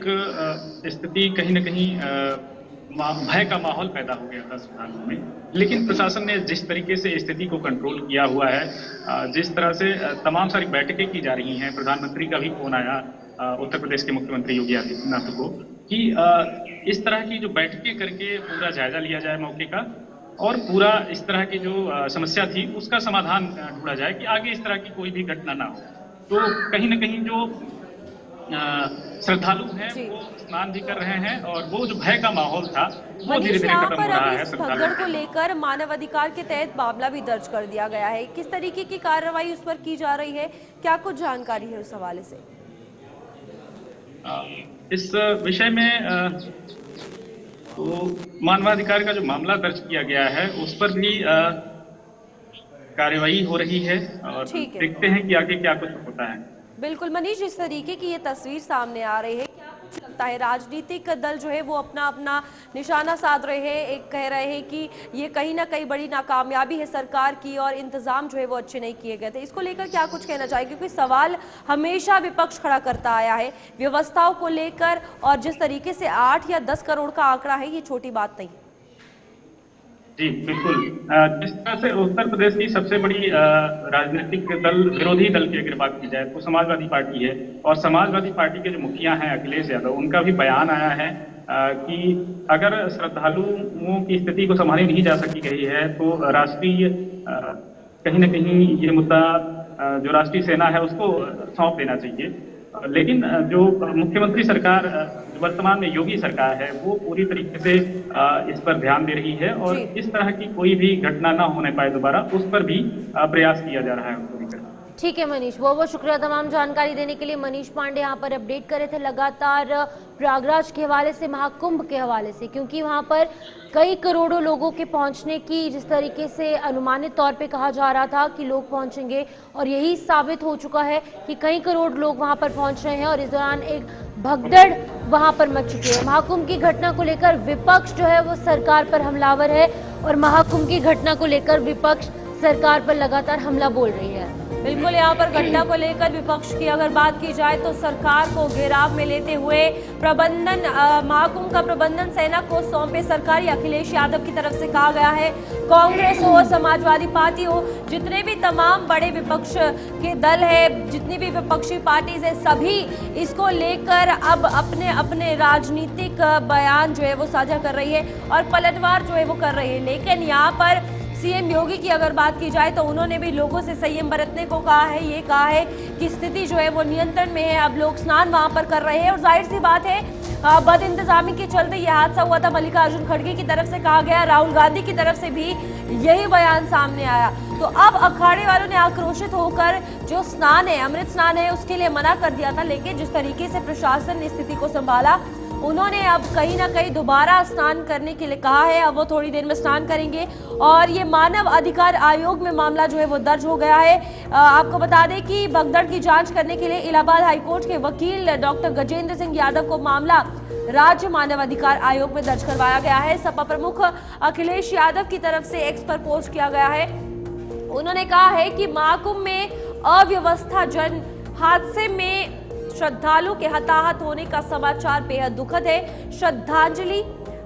स्थिति कहीं न कहीं भय का माहौल पैदा हो गया था श्रद्धालुओं में। लेकिन प्रशासन ने जिस तरीके से स्थिति को कंट्रोल किया हुआ है, जिस तरह से तमाम सारी बैठकें की जा रही हैं, प्रधानमंत्री का भी फोन आया उत्तर प्रदेश के मुख्यमंत्री योगी आदित्यनाथ को कि इस तरह की जो बैठकें करके पूरा जायजा लिया जाए मौके का, और पूरा इस तरह की जो समस्या थी उसका समाधान ढूंढा जाए कि आगे इस तरह की कोई भी घटना ना हो। तो कहीं न कहीं जो श्रद्धालु हैं वो स्नान भी कर रहे हैं, और वो जो भय का माहौल था वो धीरे धीरे खत्म हो रहा है। भगदड़ को लेकर मानव अधिकार के तहत मामला भी दर्ज कर दिया गया है। किस तरीके की कार्रवाई उस पर की जा रही है, क्या कुछ जानकारी है उस हवाले से? इस विषय में तो मानवाधिकार का जो मामला दर्ज किया गया है उस पर भी कार्यवाही हो रही है और देखते हैं कि आगे क्या कुछ होता है। बिल्कुल मनीष, जिस तरीके की ये तस्वीर सामने आ रही है, क्या कुछ लगता है राजनीतिक दल जो है वो अपना अपना निशाना साध रहे हैं, एक कह रहे हैं कि ये कहीं ना कहीं बड़ी नाकामयाबी है सरकार की और इंतजाम जो है वो अच्छे नहीं किए गए थे, इसको लेकर क्या कुछ कहना चाहिए? क्योंकि सवाल हमेशा विपक्ष खड़ा करता आया है व्यवस्थाओं को लेकर, और जिस तरीके से 8 या 10 करोड़ का आंकड़ा है ये छोटी बात नहीं। जी बिल्कुल, जिस तरह से उत्तर प्रदेश की सबसे बड़ी राजनीतिक दल, विरोधी दल की अगर बात की जाए तो समाजवादी पार्टी है, और समाजवादी पार्टी के जो मुखिया हैं अखिलेश यादव, उनका भी बयान आया है कि अगर श्रद्धालुओं की स्थिति को संभाली नहीं जा सकी गई है तो राष्ट्रीय कहीं न कहीं ये मुद्दा जो राष्ट्रीय सेना है उसको सौंप देना चाहिए। लेकिन जो मुख्यमंत्री सरकार वर्तमान में योगी सरकार है वो पूरी तरीके से इस पर ध्यान दे रही है और इस तरह की कोई भी घटना ना होने पाए दोबारा, उस पर भी प्रयास किया जा रहा है उसको लेकर। ठीक है मनीष, बहुत बहुत शुक्रिया तमाम जानकारी देने के लिए। मनीष पांडे यहाँ पर अपडेट कर रहे थे लगातार प्रयागराज के हवाले से, महाकुंभ के हवाले से, क्योंकि वहाँ पर कई करोड़ों लोगों के पहुंचने की जिस तरीके से अनुमानित तौर पे कहा जा रहा था कि लोग पहुंचेंगे, और यही साबित हो चुका है कि कई करोड़ लोग वहां पर पहुंच रहे हैं और इस दौरान एक भगदड़ वहां पर मच चुकी है। महाकुंभ की घटना को लेकर विपक्ष जो है वो सरकार पर हमलावर है और महाकुंभ की घटना को लेकर विपक्ष सरकार पर लगातार हमला बोल रही है। बिल्कुल, यहाँ पर घटना को लेकर विपक्ष की अगर बात की जाए तो सरकार को घेराव में लेते हुए प्रबंधन, महाकुंभ का प्रबंधन सेना को सौंपे सरकारी अखिलेश यादव की तरफ से कहा गया है। कांग्रेस हो, समाजवादी पार्टी हो, जितने भी तमाम बड़े विपक्ष के दल है, जितनी भी विपक्षी पार्टीज है, सभी इसको लेकर अब अपने अपने राजनीतिक बयान जो है वो साझा कर रही है और पलटवार जो है वो कर रही है। लेकिन यहाँ पर सीएम योगी की अगर बात की जाए तो उन्होंने भी लोगों से संयम बरतने को कहा है। ये कहा है कि स्थिति जो है वो नियंत्रण में है, अब लोग स्नान वहां पर कर रहे हैं और जाहिर सी बात है बद इंतजामी के चलते ये हादसा हुआ था। मल्लिकार्जुन खड़गे की तरफ से कहा गया, राहुल गांधी की तरफ से भी यही बयान सामने आया। तो अब अखाड़े वालों ने आक्रोशित होकर जो स्नान है, अमृत स्नान है, उसके लिए मना कर दिया था। लेकिन जिस तरीके से प्रशासन ने स्थिति को संभाला, उन्होंने अब कहीं ना कहीं दोबारा स्नान करने के लिए कहा है। अब वो थोड़ी देर में स्नान करेंगे और ये मानव अधिकार आयोग में मामला जो है वो दर्ज हो गया है। आपको बता दें कि भगदड़ की जांच करने के लिए इलाहाबाद हाईकोर्ट के वकील डॉक्टर गजेंद्र सिंह यादव को मामला राज्य मानव अधिकार आयोग में दर्ज करवाया गया है। सपा प्रमुख अखिलेश यादव की तरफ से एक्स पर पोस्ट किया गया है। उन्होंने कहा है कि महाकुंभ में अव्यवस्था जन हादसे में श्रद्धालु के हताहत होने का समाचार बेहद दुखद है। श्रद्धांजलि,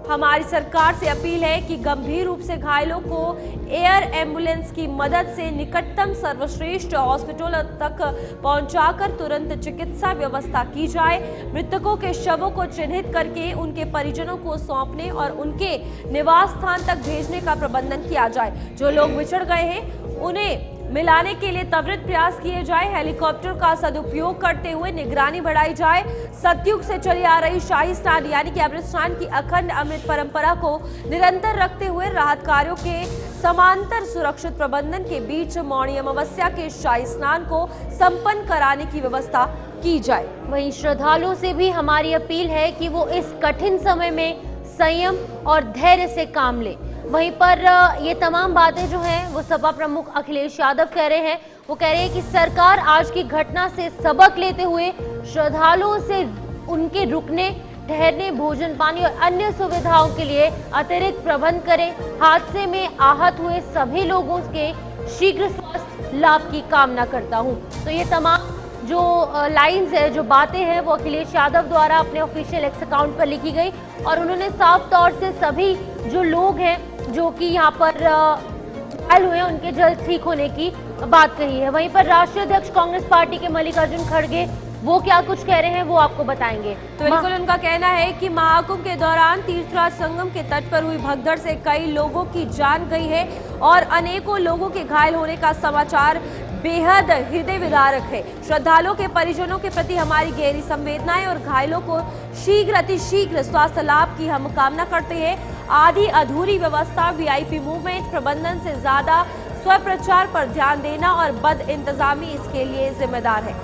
हमारी सरकार से अपील है कि गंभीर रूप से घायलों को एयर एम्बुलेंस की मदद से निकटतम सर्वश्रेष्ठ हॉस्पिटल तक पहुंचाकर तुरंत चिकित्सा व्यवस्था की जाए। मृतकों के शवों को चिन्हित करके उनके परिजनों को सौंपने और उनके निवास स्थान तक भेजने का प्रबंधन किया जाए। जो लोग बिछड़ गए हैं उन्हें मिलाने के लिए त्वरित प्रयास किए जाए। हेलीकॉप्टर का सदुपयोग करते हुए निगरानी बढ़ाई जाए। सतयुग से चली आ रही शाही स्नान यानी कि अमृत स्नान की अखंड अमृत परंपरा को निरंतर रखते हुए राहत कार्यों के समांतर सुरक्षित प्रबंधन के बीच मौनी अमावस्या के शाही स्नान को संपन्न कराने की व्यवस्था की जाए। वहीं श्रद्धालुओं से भी हमारी अपील है कि वो इस कठिन समय में संयम और धैर्य से काम ले। वहीं पर ये तमाम बातें जो हैं वो सपा प्रमुख अखिलेश यादव कह रहे हैं। वो कह रहे हैं कि सरकार आज की घटना से सबक लेते हुए श्रद्धालुओं से उनके रुकने, ठहरने, भोजन पानी और अन्य सुविधाओं के लिए अतिरिक्त प्रबंध करें। हादसे में आहत हुए सभी लोगों के शीघ्र स्वास्थ्य लाभ की कामना करता हूं। तो ये तमाम जो लाइंस है, जो बातें हैं, वो अखिलेश यादव द्वारा अपने ऑफिशियल एक्स अकाउंट पर लिखी गई और उन्होंने साफ तौर से सभी जो लोग हैं जो कि यहाँ पर घायल हुए हैं उनके जल्द ठीक होने की बात कही है। वहीं पर राष्ट्रीय अध्यक्ष कांग्रेस पार्टी के मल्लिकार्जुन खड़गे वो क्या कुछ कह रहे हैं वो आपको बताएंगे। तो बिल्कुल उनका कहना है कि महाकुंभ के दौरान तीर्थराज संगम के तट पर हुई भगदड़ से कई लोगों की जान गई है और अनेकों लोगों के घायल होने का समाचार बेहद हृदय विदारक है। श्रद्धालुओं के परिजनों के प्रति हमारी गहरी संवेदनाएं और घायलों को शीघ्र अतिशीघ्र स्वास्थ्य लाभ की हम कामना करते हैं। आधी अधूरी व्यवस्था, वीआईपी मूवमेंट प्रबंधन से ज्यादा स्वप्रचार पर ध्यान देना और बद इंतजामी इसके लिए जिम्मेदार है।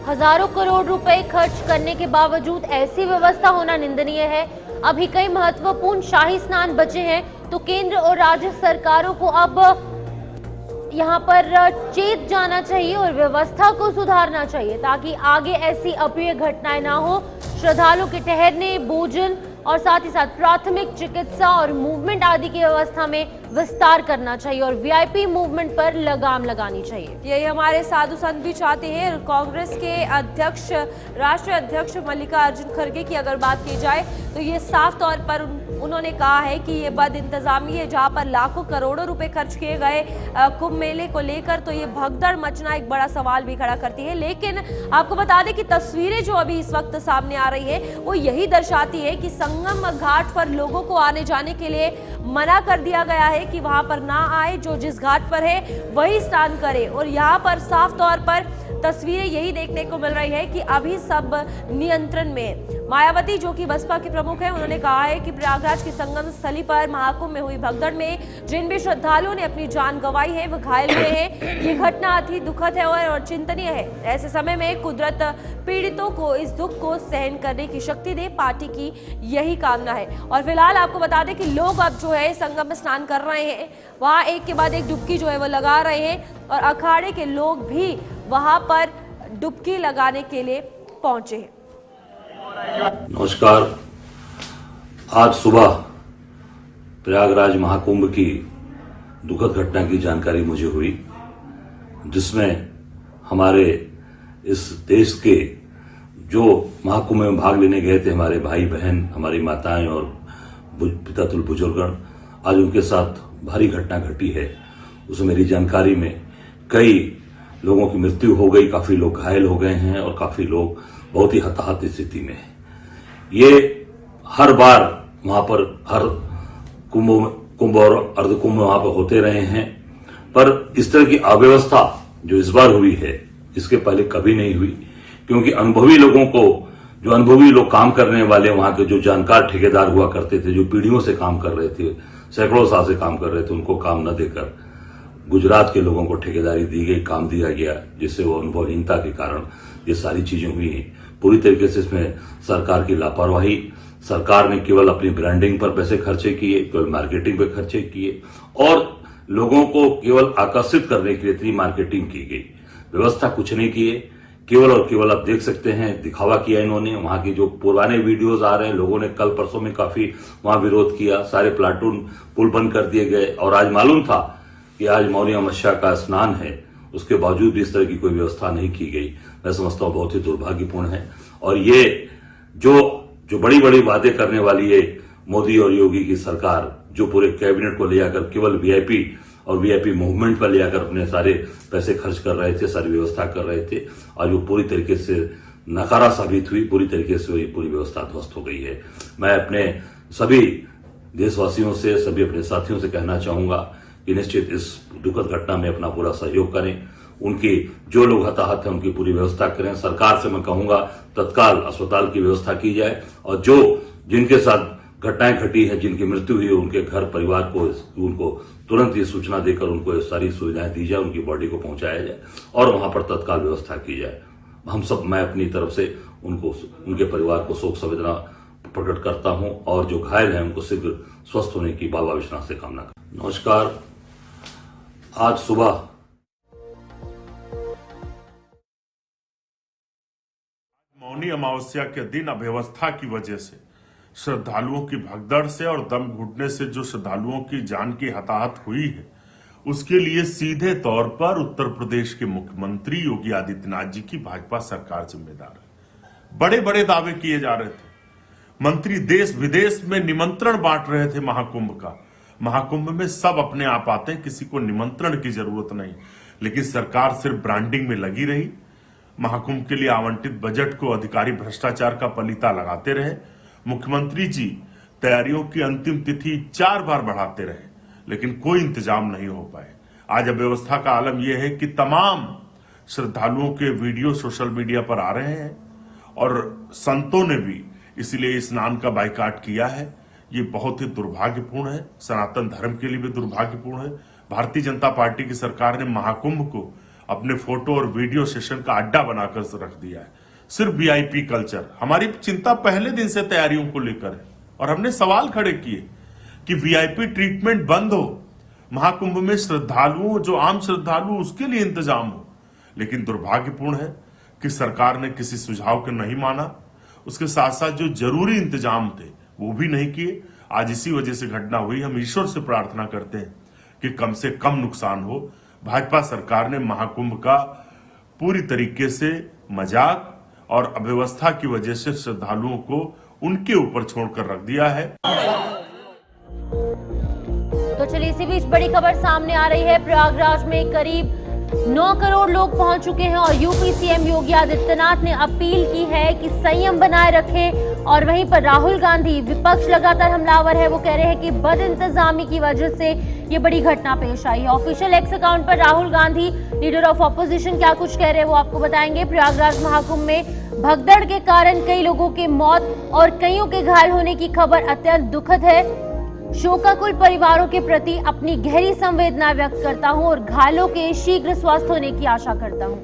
हजारों करोड़ रुपए खर्च करने के बावजूद ऐसी व्यवस्था होना निंदनीय है। अभी कई महत्वपूर्ण शाही स्नान बचे हैं, तो केंद्र और राज्य सरकारों को अब यहाँ पर चेत जाना चाहिए और व्यवस्था को सुधारना चाहिए ताकि आगे ऐसी अप्रिय घटनाएं ना हो। श्रद्धालुओं के ठहरने, भोजन और साथ ही साथ प्राथमिक चिकित्सा और मूवमेंट आदि की व्यवस्था में विस्तार करना चाहिए और वीआईपी मूवमेंट पर लगाम लगानी चाहिए। यही हमारे साधु संत भी चाहते हैं। कांग्रेस के अध्यक्ष, राष्ट्रीय अध्यक्ष मल्लिकार्जुन खड़गे की अगर बात की जाए तो ये साफ तौर पर उन्होंने कहा है कि ये बद इंतजामी है, जहां पर लाखों करोड़ों रुपए खर्च किए गए कुंभ मेले को लेकर, तो ये भगदड़ मचना एक बड़ा सवाल भी खड़ा करती है। लेकिन आपको बता दें कि तस्वीरें जो अभी इस वक्त सामने आ रही है वो यही दर्शाती है कि संगम घाट पर लोगों को आने जाने के लिए मना कर दिया गया है कि वहां पर ना आए, जो जिस घाट पर है वही स्नान करे। और यहाँ पर साफ तौर पर तस्वीरें यही देखने को मिल रही है कि अभी सब नियंत्रण में। मायावती जो कि बसपा के प्रमुख हैं, उन्होंने कहा है कि प्रयागराज की संगम स्थली पर महाकुंभ में हुई भगदड़ में जिन भी श्रद्धालुओं ने अपनी जान गंवाई है वो घायल हुए हैं। ये घटना अति दुखद है और चिंतनीय है। ऐसे समय में कुदरत पीड़ितों को इस दुख को सहन करने की शक्ति दे, पार्टी की यही कामना है। और फिलहाल आपको बता दें कि लोग अब जो है संगम में स्नान कर रहे हैं, वहां एक के बाद एक डुबकी जो है वो लगा रहे हैं और अखाड़े के लोग भी वहां पर डुबकी लगाने के लिए पहुंचे हैं। नमस्कार। आज सुबह प्रयागराज महाकुंभ की दुखद घटना की जानकारी मुझे हुई, जिसमें हमारे इस देश के जो महाकुंभ में भाग लेने गए थे, हमारे भाई बहन, हमारी माताएं और पितातुल बुजुर्गगण, आज उनके साथ भारी घटना घटी है। उसमें मेरी जानकारी में कई लोगों की मृत्यु हो गई, काफी लोग घायल हो गए हैं और काफी लोग बहुत ही हताहत स्थिति में हैं। ये हर बार वहां पर हर कुंभ और अर्धकुंभ वहां पर होते रहे हैं, पर इस तरह की अव्यवस्था जो इस बार हुई है इसके पहले कभी नहीं हुई, क्योंकि अनुभवी लोगों को, जो अनुभवी लोग काम करने वाले, वहां के जो जानकार ठेकेदार हुआ करते थे, जो पीढ़ियों से काम कर रहे थे, सैकड़ों साल से काम कर रहे थे, उनको काम न देकर गुजरात के लोगों को ठेकेदारी दी गई, काम दिया गया, जिससे वो अनुभवहीनता के कारण ये सारी चीजें हुई हैं। पूरी तरीके से इसमें सरकार की लापरवाही, सरकार ने केवल अपनी ब्रांडिंग पर पैसे खर्चे किए, केवल मार्केटिंग पर खर्चे किए और लोगों को केवल आकर्षित करने के लिए इतनी मार्केटिंग की गई, व्यवस्था कुछ नहीं किए। केवल और केवल आप देख सकते हैं दिखावा किया इन्होंने। वहां की जो पुराने वीडियोस आ रहे हैं, लोगों ने कल परसों में काफी वहां विरोध किया, सारे प्लाटून पुल बंद कर दिए गए और आज मालूम था कि आज मौनी अमावस्या का स्नान है, उसके बावजूद भी इस तरह की कोई व्यवस्था नहीं की गई। मैं समझता हूं बहुत ही दुर्भाग्यपूर्ण है। और ये जो बड़ी बड़ी बातें करने वाली है मोदी और योगी की सरकार, जो पूरे कैबिनेट को ले जाकर केवल वीआईपी और वीआईपी मूवमेंट पर ले जाकर अपने सारे पैसे खर्च कर रहे थे, सारी व्यवस्था कर रहे थे, और वो पूरी तरीके से नकारा साबित हुई, पूरी तरीके से पूरी व्यवस्था ध्वस्त हो गई है। मैं अपने सभी देशवासियों से, सभी अपने साथियों से कहना चाहूंगा कि निश्चित इस दुखद घटना में अपना पूरा सहयोग करें। उनकी जो लोग हताहत हैं उनकी पूरी व्यवस्था करें। सरकार से मैं कहूंगा तत्काल अस्पताल की व्यवस्था की जाए और जो जिनके साथ घटनाएं घटी है, जिनकी मृत्यु हुई है, उनके घर परिवार को उनको तुरंत ये सूचना देकर उनको सारी सुविधाएं दी जाए, उनकी बॉडी को पहुंचाया जाए और वहां पर तत्काल व्यवस्था की जाए। हम सब, मैं अपनी तरफ से उनको, उनके परिवार को शोक संवेदना प्रकट करता हूं और जो घायल हैं उनको शीघ्र स्वस्थ होने की बाबा विश्वनाथ से कामना करता हूं। नमस्कार। आज सुबह मौनी अमावस्या के दिन अव्यवस्था की वजह से, श्रद्धालुओं की भगदड़ से और दम घुटने से जो श्रद्धालुओं की जान की हताहत हुई है, उसके लिए सीधे तौर पर उत्तर प्रदेश के मुख्यमंत्री योगी आदित्यनाथ जी की भाजपा सरकार जिम्मेदार है। बड़े बड़े दावे किए जा रहे थे, मंत्री देश विदेश में निमंत्रण बांट रहे थे महाकुंभ का। महाकुंभ में सब अपने आप आते हैं, किसी को निमंत्रण की जरूरत नहीं, लेकिन सरकार सिर्फ ब्रांडिंग में लगी रही। महाकुंभ के लिए आवंटित बजट को अधिकारी भ्रष्टाचार का पलीता लगाते रहे। मुख्यमंत्री जी तैयारियों की अंतिम तिथि 4 बार बढ़ाते रहे, लेकिन कोई इंतजाम नहीं हो पाए। आज अव्यवस्था का आलम यह है कि तमाम श्रद्धालुओं के वीडियो सोशल मीडिया पर आ रहे हैं और संतों ने भी इसलिए स्नान का बाइकाट किया है। ये बहुत ही दुर्भाग्यपूर्ण है, सनातन धर्म के लिए भी दुर्भाग्यपूर्ण है। भारतीय जनता पार्टी की सरकार ने महाकुंभ को अपने फोटो और वीडियो सेशन का अड्डा बनाकर रख दिया है। सिर्फ वीआईपी कल्चर। हमारी चिंता पहले दिन से तैयारियों को लेकर है और हमने सवाल खड़े किए कि वीआईपी ट्रीटमेंट बंद हो, महाकुंभ में श्रद्धालुओं, जो आम श्रद्धालु, उसके लिए इंतजाम हो। लेकिन दुर्भाग्यपूर्ण है कि सरकार ने किसी सुझाव को नहीं माना। उसके साथ साथ जो जरूरी इंतजाम थे वो भी नहीं किए। आज इसी वजह से घटना हुई। हम ईश्वर से प्रार्थना करते हैं कि कम से कम नुकसान हो। भाजपा सरकार ने महाकुंभ का पूरी तरीके से मजाक और अव्यवस्था की वजह से श्रद्धालुओं को उनके ऊपर छोड़कर रख दिया है। तो चलिए, इसी बीच बड़ी खबर सामने आ रही है। प्रयागराज में करीब 9 करोड़ लोग पहुंच चुके हैं और यूपी सीएम योगी आदित्यनाथ ने अपील की है कि संयम बनाए रखें। और वहीं पर राहुल गांधी, विपक्ष लगातार हमलावर है, वो कह रहे हैं कि बदइंतजामी की वजह से ये बड़ी घटना पेश आई है। ऑफिशियल एक्स अकाउंट पर Rahul Gandhi, leader of opposition, क्या कुछ कह रहे हैं वो आपको बताएंगे। प्रयागराज महाकुंभ में भगदड़ के कारण कई लोगों की मौत और कईयों के घायल होने की खबर अत्यंत दुखद है। शोकाकुल परिवारों के प्रति अपनी गहरी संवेदना व्यक्त करता हूं और घायलों के शीघ्र स्वस्थ होने की आशा करता हूं।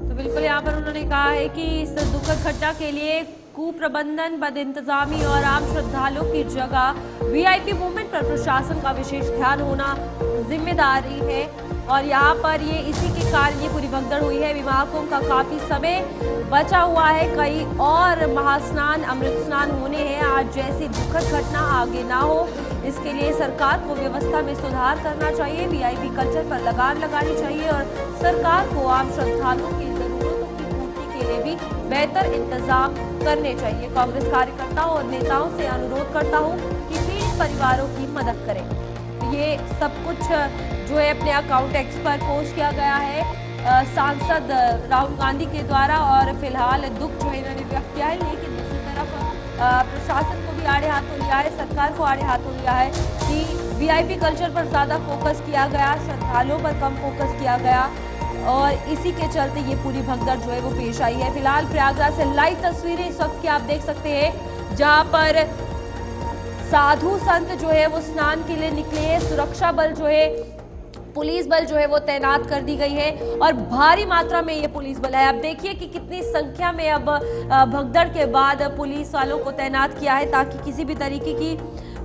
तो बिल्कुल यहाँ पर उन्होंने कहा है कि इस दुखद घटना के लिए कुप्रबंधन, बदइंतजामी और आम श्रद्धालुओं की जगह वीआईपी मूवमेंट पर प्रशासन का विशेष ध्यान होना जिम्मेदारी है। और यहाँ पर ये इसी के कारण ये पूरी भगदड़ हुई है। महाकुंभ का काफी समय बचा हुआ है, कई और महास्नान, अमृत स्नान होने हैं। आज जैसी दुखद घटना आगे ना हो, इसके लिए सरकार को व्यवस्था में सुधार करना चाहिए, वीआईपी कल्चर पर लगाम लगानी चाहिए और सरकार को आम श्रद्धालुओं की जरूरतों की पूर्ति के लिए भी बेहतर इंतजाम करने चाहिए। कांग्रेस कार्यकर्ताओं और नेताओं से अनुरोध करता हूँ कि पीड़ित परिवारों की मदद करें। ये सब कुछ जो है अपने अकाउंट एक्स पर पोस्ट किया गया है सांसद राहुल गांधी के द्वारा और फिलहाल दुख जो है इन्होंने व्यक्त किया है। लेकिन दूसरी तरफ प्रशासन को भी आड़े हाथों लिया है, सरकार को आड़े हाथों लिया है कि वीआईपी कल्चर पर ज़्यादा फोकस किया गया, श्रद्धालुओं पर कम फोकस किया गया और इसी के चलते ये पूरी भगदड़ जो है वो पेश आई है। फिलहाल प्रयागराज से लाइव तस्वीरें इस वक्त की आप देख सकते हैं, जहाँ पर साधु संत जो है वो स्नान के लिए निकले हैं। सुरक्षा बल जो है, पुलिस बल जो है वो तैनात कर दी गई है और भारी मात्रा में ये पुलिस बल है। आप देखिए कि कितनी संख्या में अब भगदड़ के बाद पुलिस वालों को तैनात किया है ताकि किसी भी तरीके की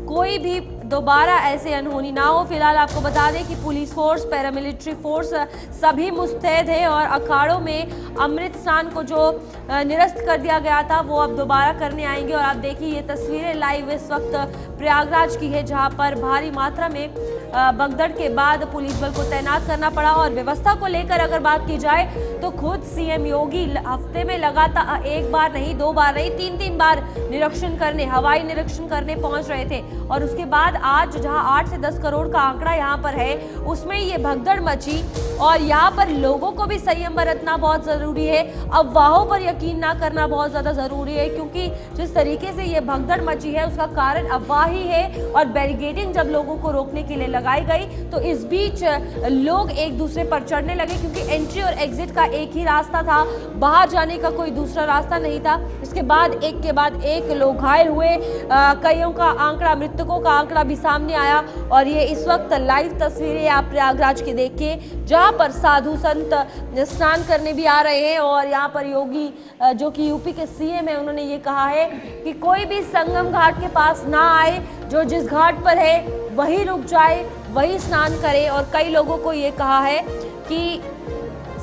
कोई भी दोबारा ऐसे अनहोनी ना हो। फिलहाल आपको बता दें कि पुलिस फोर्स, पैरामिलिट्री फोर्स सभी मुस्तैद है और अखाड़ों में अमृत स्नान को जो निरस्त कर दिया गया था वो अब दोबारा करने आएंगे। और आप देखिए ये तस्वीरें लाइव इस वक्त प्रयागराज की है, जहां पर भारी मात्रा में भगदड़ के बाद पुलिस बल को तैनात करना पड़ा। और व्यवस्था को लेकर अगर बात की जाए तो खुद सीएम योगी हफ्ते में लगातार एक बार नहीं, 2 बार नहीं, 3 बार निरीक्षण करने, हवाई निरीक्षण करने पहुंच रहे थे। और उसके बाद आज जहां 8 से 10 करोड़ का आंकड़ा यहां पर है, उसमें ये भगदड़ मची और यहाँ पर लोगों को भी संयम बरतना बहुत जरूरी है। अफवाहों पर यकीन ना करना बहुत ज्यादा जरूरी है, क्योंकि जिस तरीके से ये भगदड़ मची है उसका कारण अफवाह ही है। और बैरिकेडिंग जब लोगों को रोकने के लिए लगाई गई तो इस बीच लोग एक दूसरे पर चढ़ने लगे, क्योंकि एंट्री और एग्जिट का एक ही रास्ता था, बाहर जाने का कोई दूसरा रास्ता नहीं था। इसके बाद एक के बाद एक लोग घायल हुए, कईयों का आंकड़ा, मृतकों का आंकड़ा भी सामने आया। और ये इस वक्त लाइव तस्वीरें आप प्रयागराज के देखिए, जहां पर साधु संत स्नान करने भी आ रहे हैं। और यहाँ पर योगी जो कि यूपी के सीएम है, उन्होंने ये कहा है कि कोई भी संगम घाट के पास ना आए, जो जिस घाट पर है वही रुक जाए, वही स्नान करे। और कई लोगों को ये कहा है कि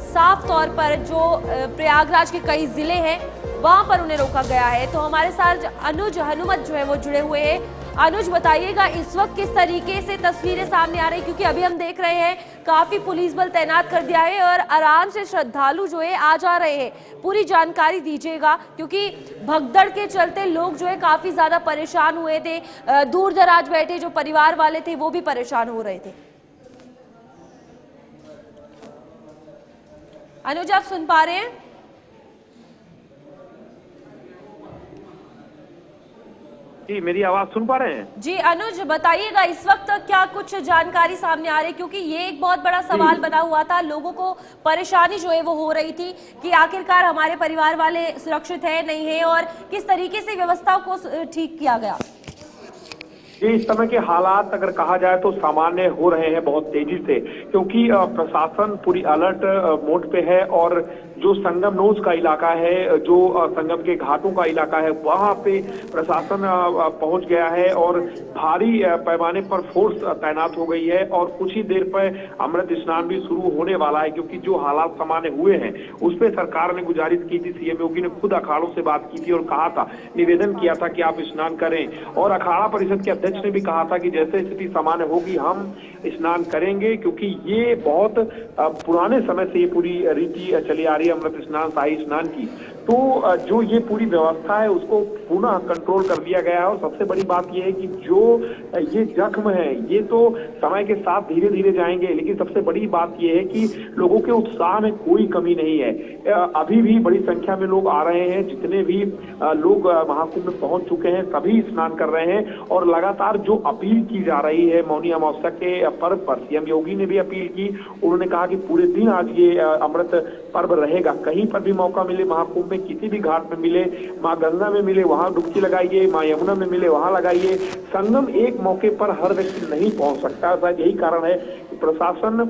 साफ तौर पर जो प्रयागराज के कई जिले हैं वहां पर उन्हें रोका गया है। तो हमारे साथ अनुज हनुमत जो है वो जुड़े हुए हैं। अनुज, बताइएगा इस वक्त किस तरीके से तस्वीरें सामने आ रही, क्योंकि अभी हम देख रहे हैं काफी पुलिस बल तैनात कर दिया है और आराम से श्रद्धालु जो है आ जा रहे हैं। पूरी जानकारी दीजिएगा, क्योंकि भगदड़ के चलते लोग जो है काफी ज्यादा परेशान हुए थे, दूर दराज बैठे जो परिवार वाले थे वो भी परेशान हो रहे थे। अनुज, आप सुन पा रहे हैं? जी, मेरी आवाज सुन पा रहे हैं? जी अनुज, बताइएगा इस वक्त क्या कुछ जानकारी सामने आ रही है, क्योंकि ये एक बहुत बड़ा सवाल बना हुआ था, लोगों को परेशानी जो है वो हो रही थी कि आखिरकार हमारे परिवार वाले सुरक्षित है नहीं है, और किस तरीके से व्यवस्था को ठीक किया गया। ये इस समय के हालात अगर कहा जाए तो सामान्य हो रहे हैं बहुत तेजी से, क्योंकि प्रशासन पूरी अलर्ट मोड पे है और जो संगम नोज का इलाका है, जो संगम के घाटों का इलाका है, वहां पे प्रशासन पहुंच गया है और भारी पैमाने पर फोर्स तैनात हो गई है और कुछ ही देर पर अमृत स्नान भी शुरू होने वाला है, क्योंकि जो हालात सामान्य हुए हैं उस पर सरकार ने गुजारिश की थी। सीएम योगी ने खुद अखाड़ों से बात की थी और कहा था, निवेदन किया था कि आप स्नान करें, और अखाड़ा परिषद के अध्यक्ष ने भी कहा था कि जैसे स्थिति सामान्य होगी हम स्नान करेंगे, क्योंकि ये बहुत पुराने समय से ये पूरी रीति चली आ रही है अमृत स्नान, शाही स्नान की। तो जो ये पूरी व्यवस्था है उसको पुनः कंट्रोल कर दिया गया है। और सबसे बड़ी बात ये है कि जो ये जख्म है ये तो समय के साथ धीरे धीरे जाएंगे, लेकिन सबसे बड़ी बात ये है कि लोगों के उत्साह में कोई कमी नहीं है। अभी भी बड़ी संख्या में लोग आ रहे हैं, जितने भी लोग महाकुंभ में पहुंच चुके हैं सभी स्नान कर रहे हैं। और लगातार जो अपील की जा रही है मौनी अमावस्या के पर्व पर, सीएम योगी ने भी अपील की। उन्होंने कहा कि पूरे दिन आज ये अमृत पर्व रहेगा, कहीं पर भी मौका मिले महाकुंभ में किसी भी घाट में मिले, माँ गंगा में मिले वहां डुबकी लगाइए, माँ यमुना में मिले वहां लगाइए। संगम एक मौके पर हर व्यक्ति नहीं पहुंच सकता, शायद यही कारण है कि प्रशासन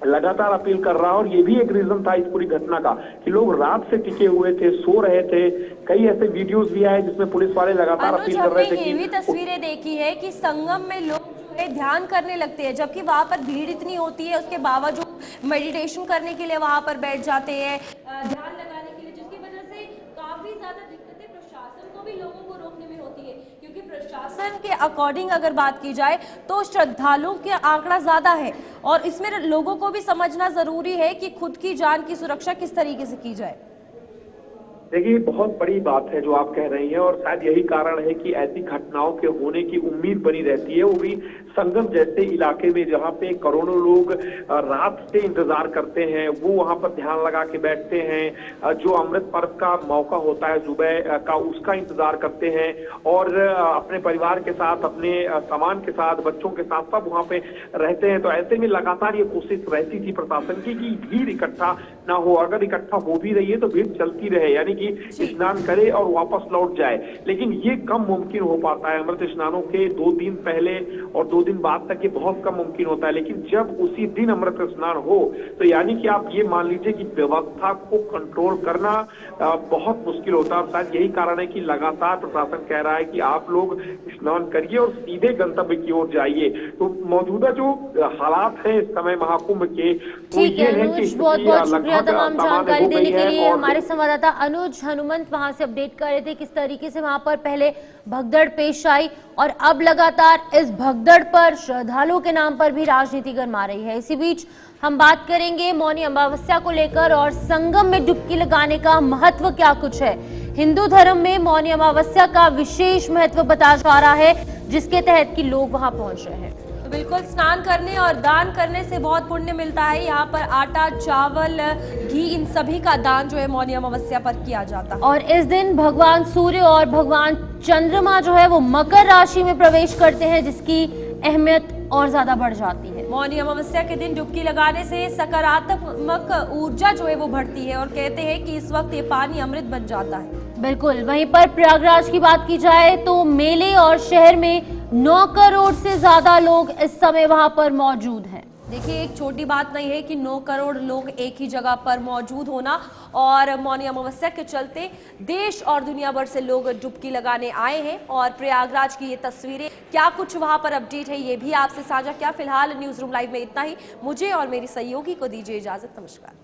लगातार अपील कर रहा है। और ये भी एक रीजन था इस पूरी घटना का कि लोग रात से टिके हुए थे, सो रहे थे। कई ऐसे वीडियोस भी आए जिसमें पुलिस वाले लगातार अपील कर रहे थे कि ये भी तस्वीरें देखी है कि संगम में लोग जो है ध्यान करने लगते हैं, जबकि वहां पर भीड़ इतनी होती है, उसके बावजूद मेडिटेशन करने के लिए वहां पर बैठ जाते हैं, ध्यान लगाने के लिए, जिसकी वजह से काफी ज्यादा दिक्कतें प्रशासन को भी लोगों को रोकने में होती है। क्योंकि प्रशासन के अकॉर्डिंग अगर बात की जाए तो श्रद्धालुओं का आंकड़ा ज्यादा है और इसमें लोगों को भी समझना जरूरी है कि खुद की जान की सुरक्षा किस तरीके से की जाए। देखिए, बहुत बड़ी बात है जो आप कह रही हैं और शायद यही कारण है कि ऐसी घटनाओं के होने की उम्मीद बनी रहती है, वो भी संगम जैसे इलाके में जहां पे करोड़ों लोग रात से इंतजार करते हैं, वो वहां पर ध्यान लगा के बैठते हैं। जो अमृत पर्व का मौका होता है सुबह का, उसका इंतजार करते हैं और अपने परिवार के साथ, अपने सामान के साथ, बच्चों के साथ सब वहां पे रहते हैं। तो ऐसे में लगातार ये कोशिश रहती थी प्रशासन की कि भीड़ इकट्ठा ना हो, अगर इकट्ठा हो भी रही है तो भीड़ चलती रहे, यानी कि स्नान करे और वापस लौट जाए। लेकिन ये कम मुमकिन हो पाता है। अमृत स्नानों के 2 दिन पहले और 2 दिन बाद तक ये बहुत कम मुमकिन होता है, लेकिन जब उसी दिन अमृत स्नान हो तो यानी कि आप ये मान लीजिए कि व्यवस्था को कंट्रोल करना बहुत मुश्किल होता है। शायद यही कारण है कि लगातार प्रशासन कह रहा है कि आप लोग स्नान करिए और सीधे गंतव्य की ओर जाइए। तो मौजूदा जो हालात है इस समय महाकुंभ के, ठीक है अनुज, बहुत बहुत शुक्रिया तमाम जानकारी देने के लिए। हमारे संवाददाता अनुज हनुमंत वहां से अपडेट कर रहे थे किस तरीके से वहां पर पहले भगदड़ पेश आई और अब लगातार इस भगदड़ पर श्रद्धालुओं के नाम पर भी राजनीति गरमा रही है। इसी बीच हम बात करेंगे मौनी अमावस्या को लेकर और संगम में डुबकी लगाने का महत्व क्या कुछ है। हिंदू धर्म में मौनी अमावस्या का विशेष महत्व बताया जा रहा है, जिसके तहत कि लोग वहां पहुंच रहे हैं। तो बिल्कुल, स्नान करने और दान करने से बहुत पुण्य मिलता है। यहाँ पर आटा, चावल, घी, इन सभी का दान जो है मौनी अमावस्या पर किया जाता है। और इस दिन भगवान सूर्य और भगवान चंद्रमा जो है वो मकर राशि में प्रवेश करते हैं, जिसकी अहमियत और ज्यादा बढ़ जाती है। मौनी अमावस्या के दिन डुबकी लगाने से सकारात्मक ऊर्जा जो है वो बढ़ती है और कहते हैं कि इस वक्त ये पानी अमृत बन जाता है। बिल्कुल, वहीं पर प्रयागराज की बात की जाए तो मेले और शहर में 9 करोड़ से ज्यादा लोग इस समय वहां पर मौजूद हैं। देखिए, एक छोटी बात नहीं है कि 9 करोड़ लोग एक ही जगह पर मौजूद होना, और मौनी अमावस्या के चलते देश और दुनिया भर से लोग डुबकी लगाने आए हैं। और प्रयागराज की ये तस्वीरें, क्या कुछ वहां पर अपडेट है, ये भी आपसे साझा किया। फिलहाल न्यूज रूम लाइव में इतना ही। मुझे और मेरी सहयोगी को दीजिए इजाजत। नमस्कार।